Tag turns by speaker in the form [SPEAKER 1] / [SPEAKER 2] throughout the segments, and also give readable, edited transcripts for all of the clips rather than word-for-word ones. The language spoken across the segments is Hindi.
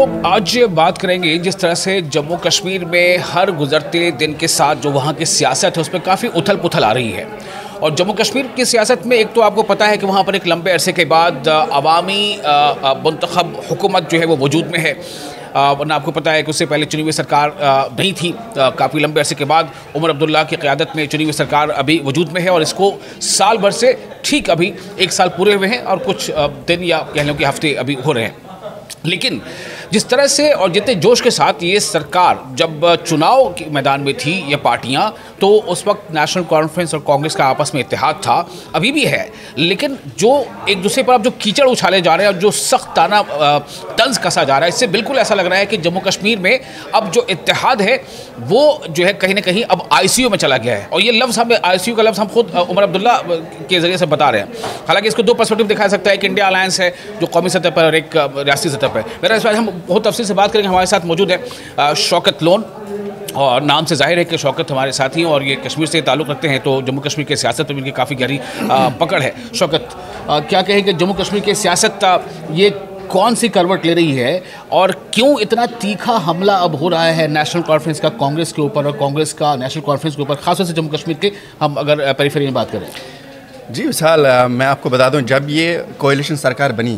[SPEAKER 1] तो आज बात करेंगे जिस तरह से जम्मू कश्मीर में हर गुजरते दिन के साथ जो वहाँ की सियासत है उस पर काफ़ी उथल पुथल आ रही है। और जम्मू कश्मीर की सियासत में एक तो आपको पता है कि वहाँ पर एक लंबे अरसे के बाद अवामी मुंतखब हुकूमत जो है वो वजूद में है, वरना आपको पता है कि उससे पहले चुनी हुई सरकार नहीं थी। काफ़ी लंबे अरसे के बाद उमर अब्दुल्ला की क़यादत में चुनी हुई सरकार अभी वजूद में है और इसको साल भर से ठीक अभी 1 साल पूरे हुए हैं और कुछ दिन या कह लो कि हफ्ते अभी हो रहे हैं। लेकिन जिस तरह से और जितने जोश के साथ ये सरकार जब चुनाव के मैदान में थी, ये पार्टियां, तो उस वक्त नेशनल कॉन्फ्रेंस और कांग्रेस का आपस में इत्तेहाद था, अभी भी है। लेकिन जो एक दूसरे पर अब जो कीचड़ उछाले जा रहे हैं और जो सख्त ताना तंज कसा जा रहा है, इससे बिल्कुल ऐसा लग रहा है कि जम्मू कश्मीर में अब जो इत्तेहाद है वो जो है कहीं ना कहीं अब ICU में चला गया है। और ये लफ्ज़ हमें ICU का लफ्ज़ हम खुद उमर अब्दुल्ला के ज़रिए से बता रहे हैं। हालांकि इसको दो पर्सपेक्टिव दिखाया सकता है, एक इंडिया अलायंस है जो कौमी सतह पर और एक रियासती सतह पर। मेरा इस बार हम बहुत तफसील से बात करेंगे। हमारे साथ मौजूद है शौकत लोन, और नाम से जाहिर है कि शौकत हमारे साथी हैं और ये कश्मीर से ताल्लुक़ रखते हैं, तो जम्मू कश्मीर की सियासत में इनकी काफ़ी गहरी पकड़ है। शौकत, क्या कहेंगे जम्मू कश्मीर की सियासत ये कौन सी करवट ले रही है और क्यों इतना तीखा हमला अब हो रहा है नेशनल कॉन्फ्रेंस का कांग्रेस के ऊपर और कांग्रेस का नेशनल कॉन्फ्रेंस के ऊपर, खासतौर से जम्मू कश्मीर के हम अगर पेरिफेरी में बात करें?
[SPEAKER 2] जी विशाल, मैं आपको बता दूं, जब ये कोalition सरकार बनी,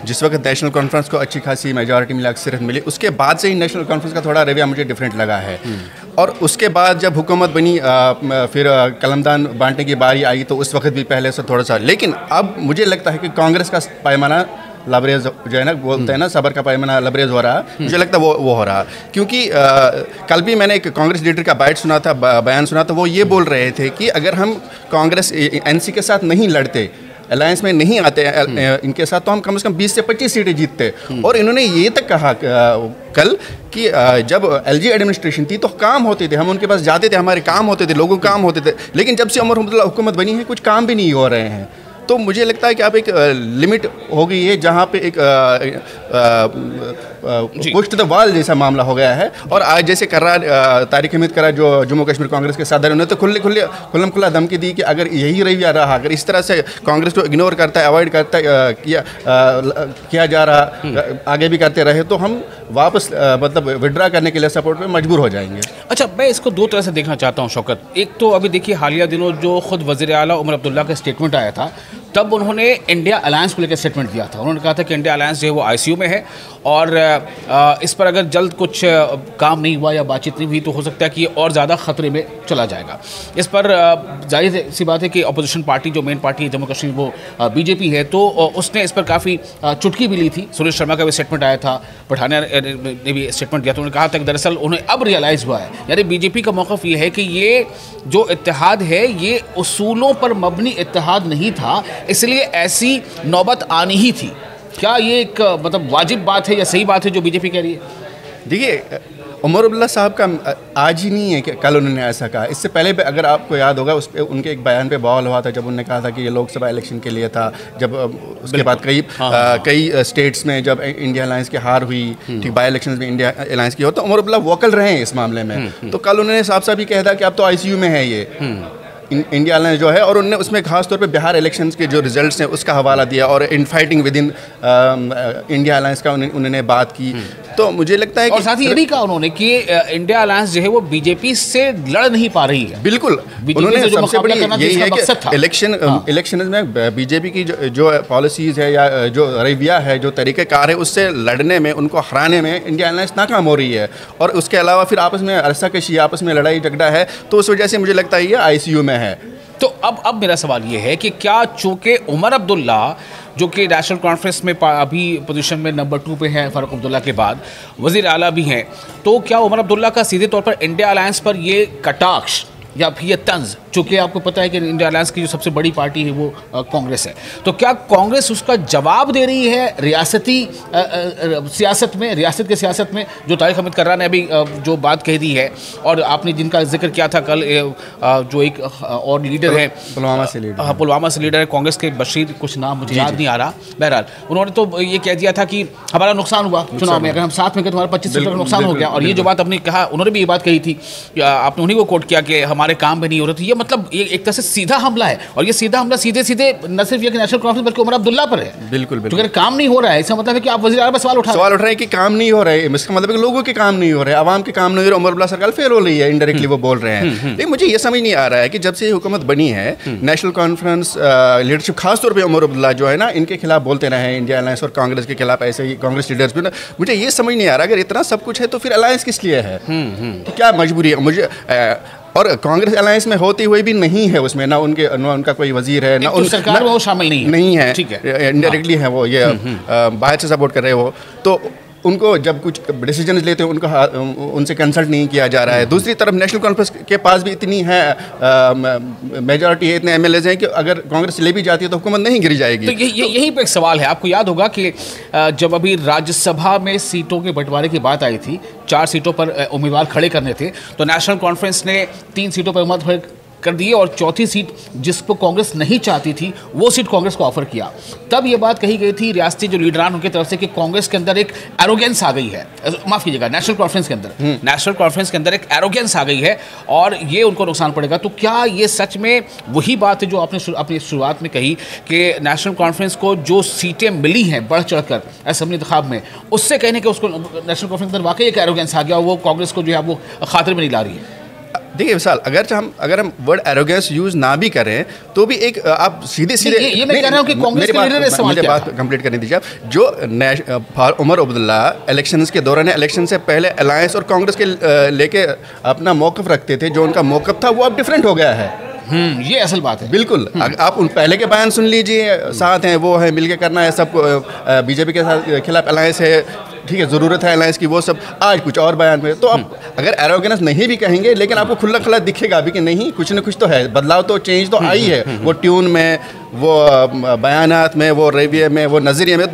[SPEAKER 2] जिस वक्त नेशनल कॉन्फ्रेंस को अच्छी खासी मेजॉरिटी मिली, अक्सरियत मिली, उसके बाद से ही नेशनल कॉन्फ्रेंस का थोड़ा रवैया मुझे डिफरेंट लगा है। और उसके बाद जब हुकूमत बनी, फिर कलमदान बांटने की बारी आई, तो उस वक्त भी पहले से थोड़ा सा, लेकिन अब मुझे लगता है कि कांग्रेस का पैमाना लबरेज जो है ना, बोलते हैं ना, सबर का पैमाना लबरेज हो रहा, मुझे लगता है वो हो रहा। क्योंकि कल भी मैंने एक कांग्रेस लीडर का बाइट सुना था, बयान सुना, तो वो ये बोल रहे थे कि अगर हम कांग्रेस NC के साथ नहीं लड़ते, अलायंस में नहीं आते इनके साथ, तो हम कम से कम 20 से 25 सीटें जीतते। और इन्होंने ये तक कहा कल कि जब LG एडमिनिस्ट्रेशन थी तो काम होते थे, हम उनके पास जाते थे, हमारे काम होते थे, लोगों के काम होते थे, लेकिन जब से उमर अब्दुल्ला हुकूमत बनी है कुछ काम भी नहीं हो रहे हैं। तो मुझे लगता है कि अब एक लिमिट हो गई है जहाँ पे एक पुश टू द वॉल जैसा मामला हो गया है। और आज जैसे तारिक हमीद कर्रा जो जम्मू कश्मीर कांग्रेस के सदर, उन्होंने तो खुल्लम खुल्ला धमकी दी कि अगर यही रवैया रहा, अगर इस तरह से कांग्रेस को इग्नोर करता है, अवॉइड करता है, किया जा रहा, आगे भी करते रहे, तो हम वापस मतलब विड्रा करने के लिए सपोर्ट में मजबूर हो जाएंगे।
[SPEAKER 1] अच्छा, मैं इसको दो तरह से देखना चाहता हूँ शौकत। एक तो अभी देखिए हालिया दिनों जो खुद वज़ीर आला उमर अब्दुल्ला का स्टेटमेंट आया था, तब उन्होंने इंडिया अलायंस को लेकर स्टेटमेंट दिया था। उन्होंने कहा था कि इंडिया अलायंस जो है वो ICU में है और इस पर अगर जल्द कुछ काम नहीं हुआ या बातचीत नहीं हुई तो हो सकता है कि ये और ज़्यादा ख़तरे में चला जाएगा। इस पर जाहिर सी बात है कि अपोजिशन पार्टी जो मेन पार्टी है जम्मू कश्मीर वो BJP है, तो उसने इस पर काफ़ी चुटकी भी ली थी। सुरेश शर्मा का भी स्टेटमेंट आया था, पठानिया ने भी स्टेटमेंट दिया था। उन्होंने कहा था कि दरअसल उन्हें अब रियलाइज़ हुआ है, यानी BJP का मौक़िफ़ ये है कि ये जो इत्तेहाद है ये उसूलों पर मबनी इत्तेहाद नहीं था, इसलिए ऐसी नौबत आनी ही थी। क्या ये एक मतलब वाजिब बात है या सही बात है जो BJP कह रही है?
[SPEAKER 2] देखिए, उमर अब्दुल्ला साहब का आज ही नहीं है कि कल उन्होंने ऐसा कहा। इससे पहले भी अगर आपको याद होगा, उस पे उनके एक बयान पे बवाल हुआ था जब उन्होंने कहा था कि ये लोकसभा इलेक्शन के लिए था। जब उसके बाद कई स्टेट्स में जब इंडिया अलायंस की हार हुई, ठीक, बाई इलेक्शन में इंडिया अलायंस की हो, तो उमर अब्दुल्ला वोकल रहे हैं इस मामले में। तो कल उन्होंने साफ साफ ही कहा था कि अब तो ICU में है ये इंडिया अलायंस जो है, और उन्होंने उसमें खास तौर पे बिहार इलेक्शंस के जो रिजल्ट्स हैं उसका हवाला दिया और in fighting with in India alliance का उन्होंने बात की। तो मुझे लगता है कि,
[SPEAKER 1] और साथ ही ये भी कहा उन्होंने कि इंडिया अलायंस जो है वो BJP से लड़ नहीं पा रही है।
[SPEAKER 2] बिल्कुल, उन्होंने सबसे बड़ी यही है कि इलेक्शन में BJP की जो पॉलिसीज़ है या जो रवैया है, जो तरीक़ेकार है, उससे लड़ने में, उनको हराने में इंडिया अलायंस नाकाम हो रही है। और उसके अलावा फिर आपस में अरसाकशी, आपस में लड़ाई झगड़ा है, तो उस वजह से मुझे लगता है ये ICU में है।
[SPEAKER 1] तो अब मेरा सवाल ये है कि क्या चूँकि उमर अब्दुल्ला जो कि नेशनल कॉन्फ्रेंस में अभी पोजीशन में नंबर 2 पे है, फारूक अब्दुल्ला के बाद वज़ीर आला भी हैं, तो क्या उमर अब्दुल्ला का सीधे तौर पर इंडिया अलायंस पर ये कटाक्ष या फिर ये तंज, चूँकि आपको पता है कि इंडिया अलायंस की जो सबसे बड़ी पार्टी है वो कांग्रेस है, तो क्या कांग्रेस उसका जवाब दे रही है रियासती सियासत में, रियासत की सियासत में? जो तारिक हमीद कर्रा ने अभी जो बात कह दी है, और आपने जिनका जिक्र किया था कल, जो एक और लीडर है पुलवामा से लीडर है कांग्रेस के, बशीर कुछ नाम मुझे याद नहीं आ रहा, बहरहाल उन्होंने तो ये कह दिया था कि हमारा नुकसान हुआ चुनाव में, अगर हम साथ में गए तो हमारा 25 सीटों का नुकसान हो गया। और ये जो बात आपने कहा, उन्होंने भी ये बात कही थी, आपने उन्हीं को कोट किया कि हमारे काम भी नहीं हो रहे थे। ये मतलब ये एक तरह से सीधा हमला है, और ये सीधा हमला सीधे सीधे न सिर्फ ये नेशनल कॉन्फ्रेंस बल्कि उमर अब्दुल्ला पर है।
[SPEAKER 2] बिल्कुल
[SPEAKER 1] तो अगर काम नहीं हो रहा है, इसका मतलब है कि आप वज़ीर आला पर सवाल उठा
[SPEAKER 2] रहे हैं कि काम नहीं हो रहा है। इसका मतलब है कि लोगों के काम नहीं हो रहे हैं, आवाम के काम नहीं हो रहे, उमर अब्दुल्ला सरकार फेल हो रही है, इनडायरेक्टली वो बोल रहे हैं। लेकिन मुझे ये समझ नहीं आ रहा है कि जब से हुकूमत बनी है, नेशनल कॉन्फ्रेंस लीडरशिप खासतौर पर उमर अब्दुल्ला जो है ना, इनके खिलाफ बोलते रहे हैं, इंडिया अलायंस और कांग्रेस के खिलाफ, ऐसे ही कांग्रेस लीडर्स भी ना। मुझे ये समझ नहीं आ रहा, अगर इतना सब कुछ है तो फिर अलायंस किस लिए है, तो क्या मजबूरी है मुझे। और कांग्रेस अलायंस में होते हुए भी नहीं है उसमें, ना उनका कोई वजीर है, ना उन
[SPEAKER 1] सरकार में वो शामिल नहीं है, ठीक
[SPEAKER 2] है, इनडायरेक्टली है वो, ये बाहर से सपोर्ट कर रहे हो। तो उनको जब कुछ डिसीजन लेते हैं उनको उनसे कंसल्ट नहीं किया जा रहा है। दूसरी तरफ नेशनल कॉन्फ्रेंस के पास भी इतनी है मेजॉरिटी है, इतने एमएलएज हैं कि अगर कांग्रेस ले भी जाती है तो हुकूमत नहीं गिरी जाएगी।
[SPEAKER 1] तो यही पे एक सवाल है। आपको याद होगा कि जब अभी राज्यसभा में सीटों के बंटवारे की बात आई थी, 4 सीटों पर उम्मीदवार खड़े करने थे, तो नेशनल कॉन्फ्रेंस ने 3 सीटों पर उम्मीदवार कर दिए और चौथी सीट जिसको कांग्रेस नहीं चाहती थी वो सीट कांग्रेस को ऑफर किया। तब ये बात कही गई थी रियासती जो लीडरान उनकी तरफ से कि कांग्रेस के अंदर एक एरोगेंस आ गई है, माफ कीजिएगा नेशनल कॉन्फ्रेंस के अंदर एक एरोगेंस आ गई है और ये उनको नुकसान पड़ेगा। तो क्या ये सच में वही बात है जो आपने अपनी शुरुआत में कही कि नेशनल कॉन्फ्रेंस को जो सीटें मिली हैं बढ़ चढ़कर असेंबली इंतखाब में, उससे कहने के उसको नेशनल कॉन्फ्रेंस के अंदर वाकई एक एरोगेंस आ गया, वो कांग्रेस को जो है वो खातिर में नहीं ला रही है?
[SPEAKER 2] देखिए विशाल, अगर हम वर्ड एरोगेंस यूज ना भी करें तो भी एक आप सीधे
[SPEAKER 1] ये मैं कह रहा हूं कि कांग्रेस के लीडर ने सवाल किया, बात
[SPEAKER 2] कंप्लीट करने दीजिए आप। जो उमर अब्दुल्ला इलेक्शंस के दौरान, इलेक्शन से पहले अलायंस और कांग्रेस के लेके अपना मौक़िफ़ रखते थे, जो उनका मौक़िफ़ था वो अब डिफरेंट हो गया है।
[SPEAKER 1] ये असल बात है।
[SPEAKER 2] बिल्कुल, आप उन पहले के बयान सुन लीजिए, साथ हैं, वो है, मिलके करना है, सब बीजेपी के साथ खिलाफ अलायंस है, ठीक है, ज़रूरत है अलायंस की, वो सब आज कुछ और बयान में। तो आप अगर एरोगेंस नहीं भी कहेंगे, लेकिन आपको खुला खुला दिखेगा भी कि नहीं, कुछ न कुछ तो है, बदलाव तो, चेंज तो आई है। वो ट्यून में, वो बयानात में, वो रवैये में, वो नज़रिए में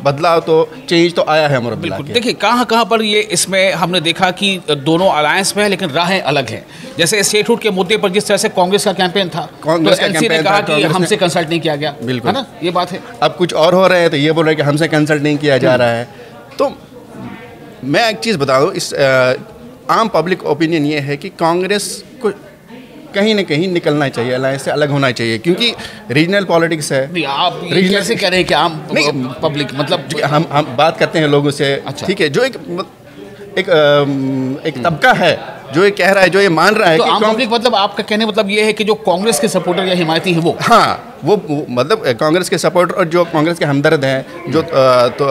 [SPEAKER 2] बदलाव तो, चेंज तो आया है।
[SPEAKER 1] देखिए कहाँ पर ये इसमें हमने देखा कि दोनों अलायंस में है लेकिन राहें अलग हैं। जैसे स्टेटहुड के मुद्दे पर जिस तरह से कांग्रेस का कैंपेन था, कांग्रेस ने कहा कि हमसे कंसल्ट नहीं किया गया, बिल्कुल, है ना, ये बात है।
[SPEAKER 2] अब कुछ और हो रहे हैं तो ये बोल रहे हैं कि हमसे कंसल्ट नहीं किया जा रहा है। तो मैं एक चीज़ बता दूँ, इस आम पब्लिक ओपिनियन ये है कि कांग्रेस को कहीं ना कहीं निकलना चाहिए, अलायंस से अलग होना चाहिए, क्योंकि रीजनल पॉलिटिक्स है।
[SPEAKER 1] नहीं, आप कैसे कह रहे हैं कि आम पब्लिक, मतलब
[SPEAKER 2] हम बात करते हैं लोगों से, ठीक है, जो एक तबका है जो ये कह रहा है, जो ये मान रहा है,
[SPEAKER 1] तो
[SPEAKER 2] कि
[SPEAKER 1] आम पब्लिक, मतलब आपका कहने मतलब ये है कि जो कांग्रेस के सपोर्टर या हिमायती हैं वो,
[SPEAKER 2] हाँ, वो मतलब कांग्रेस के सपोर्टर और जो कांग्रेस के हमदर्द हैं, जो तो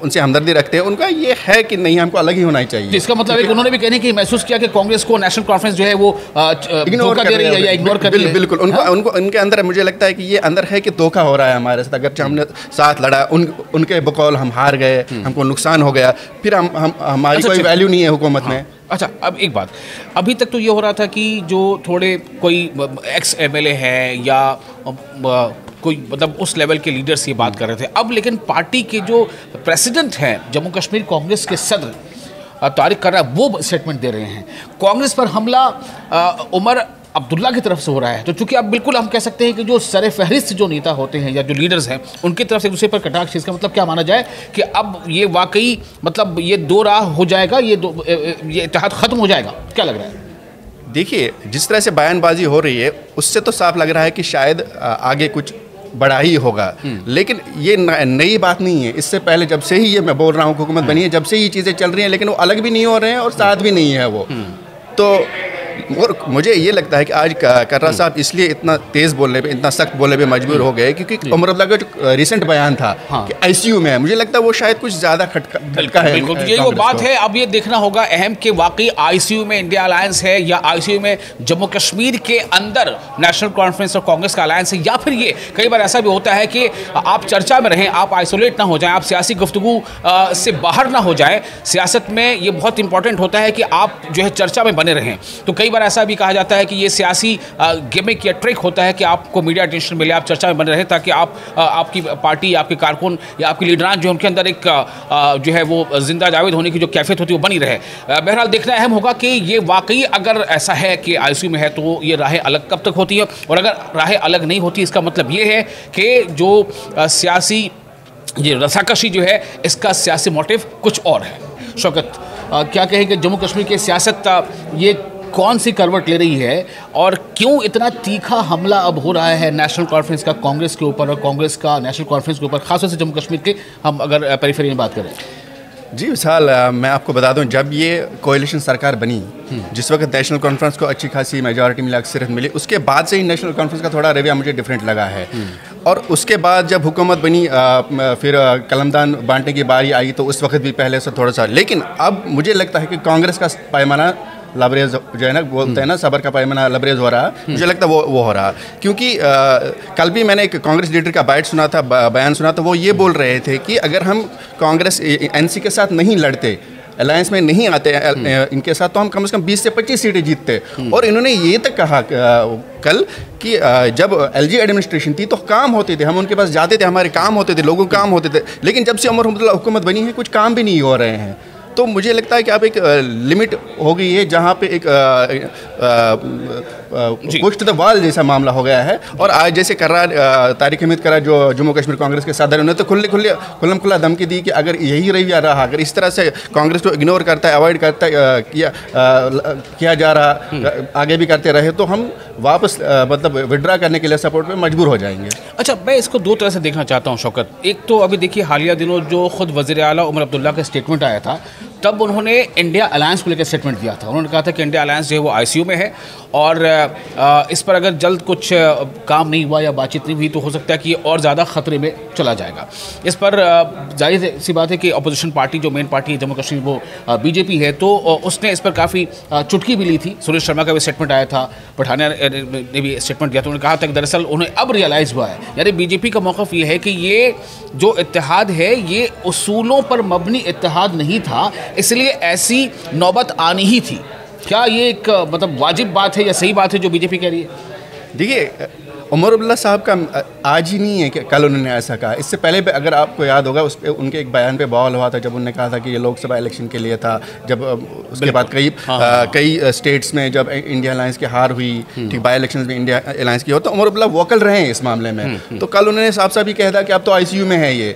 [SPEAKER 2] उनसे हमदर्दी रखते हैं, उनका ये है कि नहीं, हमको अलग ही होना चाहिए।
[SPEAKER 1] इसका मतलब है कि उन्होंने भी कहने की महसूस किया कि कांग्रेस को नेशनल कॉन्फ्रेंस जो है वो
[SPEAKER 2] इग्नोर कर रही है या इग्नोर कर रही है। बिल्कुल, उनको उनके अंदर मुझे लगता है कि ये अंदर है कि धोखा हो रहा है हमारे साथ। अगर हमने साथ लड़ा, उनके बकौल हम हार गए, हमको नुकसान हो गया, फिर हमारी कोई वैल्यू नहीं है हुकूमत में।
[SPEAKER 1] अच्छा, अब एक बात, अभी तक तो ये हो रहा था कि जो थोड़े कोई एक्स एमएलए हैं या कोई मतलब उस लेवल के लीडर्स ये बात कर रहे थे। अब लेकिन पार्टी के जो प्रेसिडेंट हैं, जम्मू कश्मीर कांग्रेस के सदर तारिक कर्रा, वो स्टेटमेंट दे रहे हैं। कांग्रेस पर हमला उमर अब्दुल्ला की तरफ से हो रहा है, तो चूंकि अब बिल्कुल हम कह सकते हैं कि जो सर फहरिस्त जो नेता होते हैं या जो लीडर्स हैं, उनकी तरफ से एक दूसरे पर कटाक्ष, इसका मतलब क्या माना जाए कि अब ये वाकई मतलब ये दो राह हो जाएगा, ये इत्तेहाद ख़त्म हो जाएगा, क्या लग रहा है?
[SPEAKER 2] देखिए, जिस तरह से बयानबाजी हो रही है उससे तो साफ लग रहा है कि शायद आगे कुछ बड़ा ही होगा, लेकिन ये नई बात नहीं है। इससे पहले जब से ही ये मैं बोल रहा हूँ, हुकूमत बनी है, जब से ही चीज़ें चल रही हैं, लेकिन वो अलग भी नहीं हो रहे हैं और साथ भी नहीं है वो। तो और मुझे ये लगता है कि आज कर्रा साहब इसलिए इतना तेज़ बोलने पे, इतना सख्त बोलने पे मजबूर हो गए क्योंकि उमर अब्दुल्ला का जो रिसेंट बयान था कि आईसीयू में है, मुझे लगता है वो शायद कुछ ज़्यादा खटका है।
[SPEAKER 1] बिल्कुल, ये वो बात है। अब ये देखना होगा अहम कि वाकई आईसीयू में इंडिया अलायंस है या आईसीयू में जम्मू कश्मीर के अंदर नेशनल कॉन्फ्रेंस और कांग्रेस का अलायंस है, या फिर ये कई बार ऐसा भी होता है कि आप चर्चा में रहें, आप आइसोलेट ना हो जाएं, आप सियासी गुफ्तगू से बाहर ना हो जाएं। सियासत में ये बहुत इंपॉर्टेंट होता है कि आप जो है चर्चा में बने रहें। तो कई बार ऐसा भी कहा जाता है कि ये सियासी गिमिक या ट्रिक होता है कि आपको मीडिया अटेंशन मिले, आप चर्चा में बने रहे, ताकि आप आपकी पार्टी, आपके कारकुन या आपके लीडरान जो उनके अंदर एक जो है वो जिंदा जावेद होने की जो कैफियत होती है वो बनी रहे। बहरहाल देखना अहम होगा कि ये वाकई अगर ऐसा है कि आईसीयू में है तो ये राहें अलग कब तक होती है, और अगर राहें अलग नहीं होती इसका मतलब ये है कि जो सियासी ये रसाकशी जो है इसका सियासी मोटिव कुछ और है। शौकत, क्या कहें कि जम्मू कश्मीर की सियासत ये कौन सी करवट ले रही है और क्यों इतना तीखा हमला अब हो रहा है नेशनल कॉन्फ्रेंस का कांग्रेस के ऊपर और कांग्रेस का नेशनल कॉन्फ्रेंस के ऊपर, खासतौर से जम्मू कश्मीर के हम अगर पेरिफेरी में बात करें?
[SPEAKER 2] जी विशाल, मैं आपको बता दूं, जब ये कोalition सरकार बनी, जिस वक्त नेशनल कॉन्फ्रेंस को अच्छी खासी मेजॉरिटी मिली, अक्सरियत मिली, उसके बाद से ही नेशनल कॉन्फ्रेंस का थोड़ा रवैया मुझे डिफरेंट लगा है। और उसके बाद जब हुकूमत बनी, फिर कलमदान बांटने की बारी आई, तो उस वक्त भी पहले से थोड़ा सा, लेकिन अब मुझे लगता है कि कांग्रेस का पैमाना लबरेज जो है ना, बोलते हैं ना, सबर का पैमाना लबरेज हो रहा, मुझे लगता है वो हो रहा। क्योंकि कल भी मैंने एक कांग्रेस लीडर का बाइट सुना था, बयान सुना, तो वो ये बोल रहे थे कि अगर हम कांग्रेस एनसी के साथ नहीं लड़ते, अलायंस में नहीं आते इनके साथ, तो हम कम से कम 20 से 25 सीटें जीतते। और इन्होंने ये तक कहा कल कि जब एलजी एडमिनिस्ट्रेशन थी तो काम होते थे, हम उनके पास जाते थे, हमारे काम होते थे, लोगों के काम होते थे, लेकिन जब से उमर अब्दुल्ला हुकूमत बनी है कुछ काम भी नहीं हो रहे हैं। तो मुझे लगता है कि अब एक लिमिट हो गई है जहाँ पे एक पुश टू द वॉल जैसा मामला हो गया है। और आज जैसे तारिक हमीद करार जो जम्मू कश्मीर कांग्रेस के सदर, उन्होंने तो खुल्लम खुल्ला धमकी दी कि अगर यही रवैया रहा, अगर इस तरह से कांग्रेस को इग्नोर करता है, अवॉइड करता है, किया जा रहा, आगे भी करते रहे, तो हम वापस मतलब विड्रा करने के लिए सपोर्ट में मजबूर हो जाएंगे।
[SPEAKER 1] अच्छा, मैं इसको दो तरह से देखना चाहता हूँ शौकत। एक तो अभी देखिए हालिया दिनों जो खुद वज़ीर आला उमर अब्दुल्ला का स्टेटमेंट आया था, तब उन्होंने इंडिया अलायंस को लेकर स्टेटमेंट दिया था। उन्होंने कहा था कि इंडिया अलायंस जो है वो आईसीयू में है और इस पर अगर जल्द कुछ काम नहीं हुआ या बातचीत नहीं हुई तो हो सकता है कि ये और ज़्यादा ख़तरे में चला जाएगा। इस पर जाहिर सी बात है कि अपोजिशन पार्टी जो मेन पार्टी है जम्मू कश्मीर वो बीजेपी है, तो उसने इस पर काफ़ी चुटकी भी ली थी। सुरेश शर्मा का भी स्टेटमेंट आया था, पठानिया ने भी स्टेटमेंट दिया था। उन्होंने कहा था कि दरअसल उन्हें अब रियलाइज़ हुआ है, यानी बीजेपी का मौक़िफ़ ये है कि ये जो इत्तेहाद है ये उसूलों पर मबनी इत्तेहाद नहीं था, इसलिए ऐसी नौबत आनी ही थी। क्या ये एक मतलब वाजिब बात है या सही बात है जो बीजेपी कह रही है?
[SPEAKER 2] देखिए, उमर अब्दुल्ला साहब का आज ही नहीं है कि कल उन्होंने ऐसा कहा। इससे पहले भी अगर आपको याद होगा, उस पे उनके एक बयान पे बवाल हुआ था जब उन्होंने कहा था कि ये लोकसभा इलेक्शन के लिए था। जब उसके बाद कई स्टेट्स में जब इंडिया अलायंस की हार हुई, ठीक, बाई इलेक्शन में इंडिया अलायंस की हो, तो उमर अब्दुल्ला वोकल रहे हैं इस मामले में। तो कल उन्होंने साफ साफ ही कह था कि अब तो आईसीयू में है ये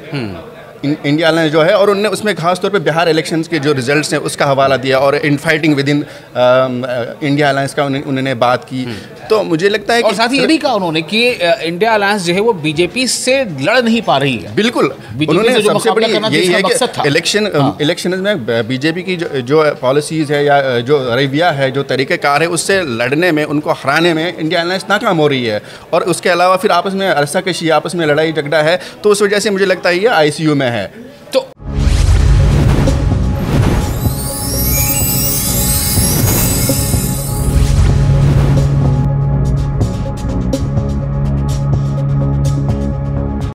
[SPEAKER 2] इंडिया अलायंस जो है, और उन्होंने उसमें खास तौर पे बिहार इलेक्शंस के जो रिजल्ट्स हैं उसका हवाला दिया और in fighting with in India alliance का उन्होंने बात की। तो मुझे लगता है कि
[SPEAKER 1] और साथ ही ये भी कहा उन्होंने कि इंडिया अलायंस जो है वो बीजेपी से लड़ नहीं पा रही है।
[SPEAKER 2] बिल्कुल, उन्होंने सबसे बड़ी यही है कि इलेक्शन में बीजेपी की जो पॉलिसीज़ है या जो रवैया है, जो तरीक़ेकार है, उससे लड़ने में, उनको हराने में इंडिया अलायंस नाकाम हो रही है। और उसके अलावा फिर आपस में अरसा कशी, आपस में लड़ाई झगड़ा है, तो उस वजह से मुझे लगता है ये आईसीयू में है।